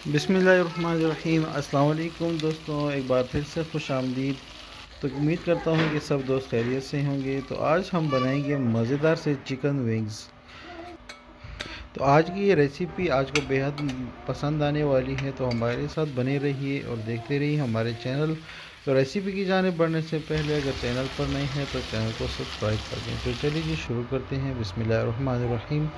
बिस्मिल्लाहिर्रहमानिर्रहीम। अस्सलाम वालेकुम दोस्तों, एक बार फिर से खुश आमदीद। तो उम्मीद करता हूँ कि सब दोस्त खैरियत से होंगे। तो आज हम बनाएंगे मज़ेदार से चिकन विंग्स। तो आज की ये रेसिपी आज को बेहद पसंद आने वाली है, तो हमारे साथ बने रहिए और देखते रहिए हमारे चैनल। तो रेसिपी की जाने बढ़ने से पहले अगर चैनल पर नहीं है तो चैनल को सब्सक्राइब कर दें। तो चलिए जी शुरू करते हैं। बिस्मिल्लाहिर्रहमानिर्रहीम।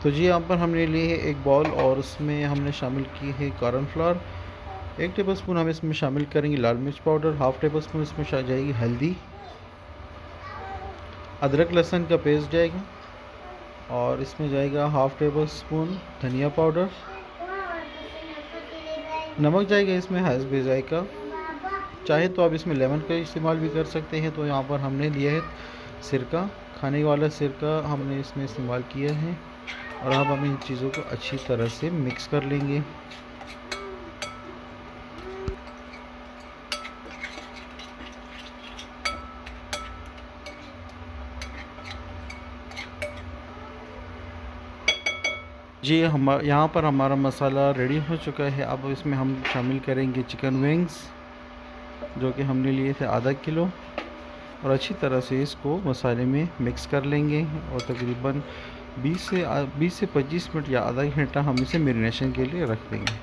तो जी यहाँ पर हमने लिए है एक बॉल और उसमें हमने शामिल की है कॉर्नफ्लोर। 1 टेबलस्पून हम इसमें शामिल करेंगे लाल मिर्च पाउडर। हाफ़ टेबलस्पून इसमें जाएगी हल्दी। अदरक लहसुन का पेस्ट जाएगा और इसमें जाएगा हाफ़ टेबलस्पून धनिया पाउडर। नमक जाएगा इसमें हस्बे जायका। चाहे तो आप इसमें लेमन का इस्तेमाल भी कर सकते हैं। तो यहाँ पर हमने लिया है सिरका, खाने वाला सिरका हमने इसमें इस्तेमाल किया है। और अब हम इन चीज़ों को अच्छी तरह से मिक्स कर लेंगे। जी हम यहाँ पर हमारा मसाला रेडी हो चुका है। अब इसमें हम शामिल करेंगे चिकन विंग्स, जो कि हमने लिए थे आधा किलो, और अच्छी तरह से इसको मसाले में मिक्स कर लेंगे। और तकरीबन 20 से 25 मिनट या आधा घंटा हम इसे मैरिनेशन के लिए रख देंगे।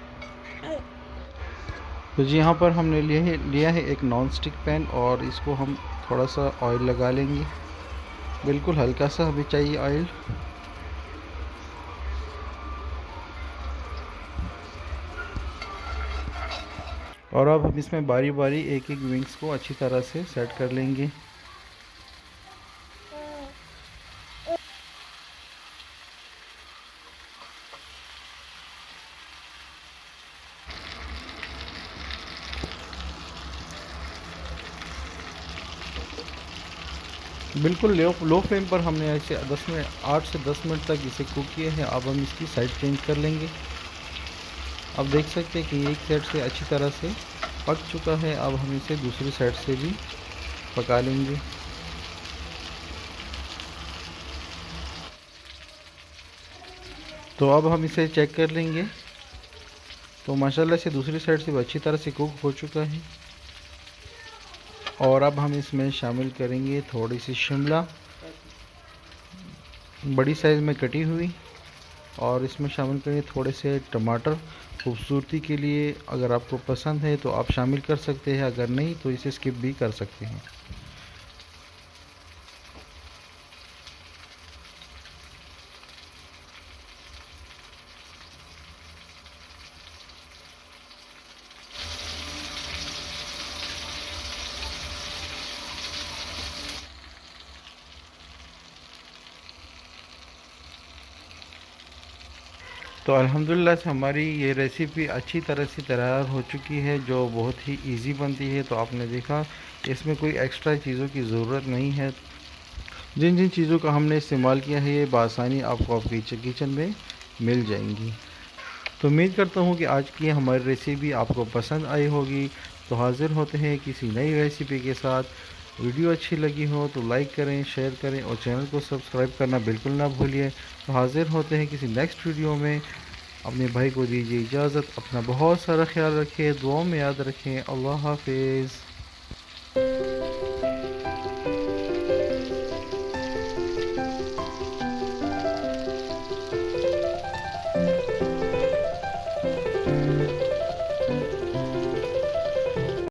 तो जी यहाँ पर हमने लिया है एक नॉन स्टिक पैन और इसको हम थोड़ा सा ऑयल लगा लेंगे। बिल्कुल हल्का सा हमें चाहिए ऑयल। और अब हम इसमें बारी बारी एक एक विंग्स को अच्छी तरह से सेट कर लेंगे। बिल्कुल लो फ्लेम पर हमने ऐसे 8 से 10 मिनट तक इसे कुक किया है। अब हम इसकी साइड चेंज कर लेंगे। अब देख सकते हैं कि एक साइड से अच्छी तरह से पक चुका है। अब हम इसे दूसरी साइड से भी पका लेंगे। तो अब हम इसे चेक कर लेंगे। तो माशाल्लाह से दूसरी साइड से भी अच्छी तरह से कुक हो चुका है। और अब हम इसमें शामिल करेंगे थोड़ी सी शिमला बड़ी साइज़ में कटी हुई, और इसमें शामिल करेंगे थोड़े से टमाटर खूबसूरती के लिए। अगर आपको पसंद है तो आप शामिल कर सकते हैं, अगर नहीं तो इसे स्किप भी कर सकते हैं। तो अल्हम्दुलिल्लाह से हमारी ये रेसिपी अच्छी तरह से तैयार हो चुकी है, जो बहुत ही इजी बनती है। तो आपने देखा इसमें कोई एक्स्ट्रा चीज़ों की ज़रूरत नहीं है। जिन जिन चीज़ों का हमने इस्तेमाल किया है ये बआसानी आपको आपके किचन में मिल जाएंगी। तो उम्मीद करता हूँ कि आज की हमारी रेसिपी आपको पसंद आई होगी। तो हाज़िर होते हैं किसी नई रेसिपी के साथ। वीडियो अच्छी लगी हो तो लाइक करें, शेयर करें और चैनल को सब्सक्राइब करना बिल्कुल ना भूलिए। तो हाज़िर होते हैं किसी नेक्स्ट वीडियो में। अपने भाई को दीजिए इजाज़त। अपना बहुत सारा ख्याल रखें, दुआओं में याद रखें। अल्लाह हाफिज़।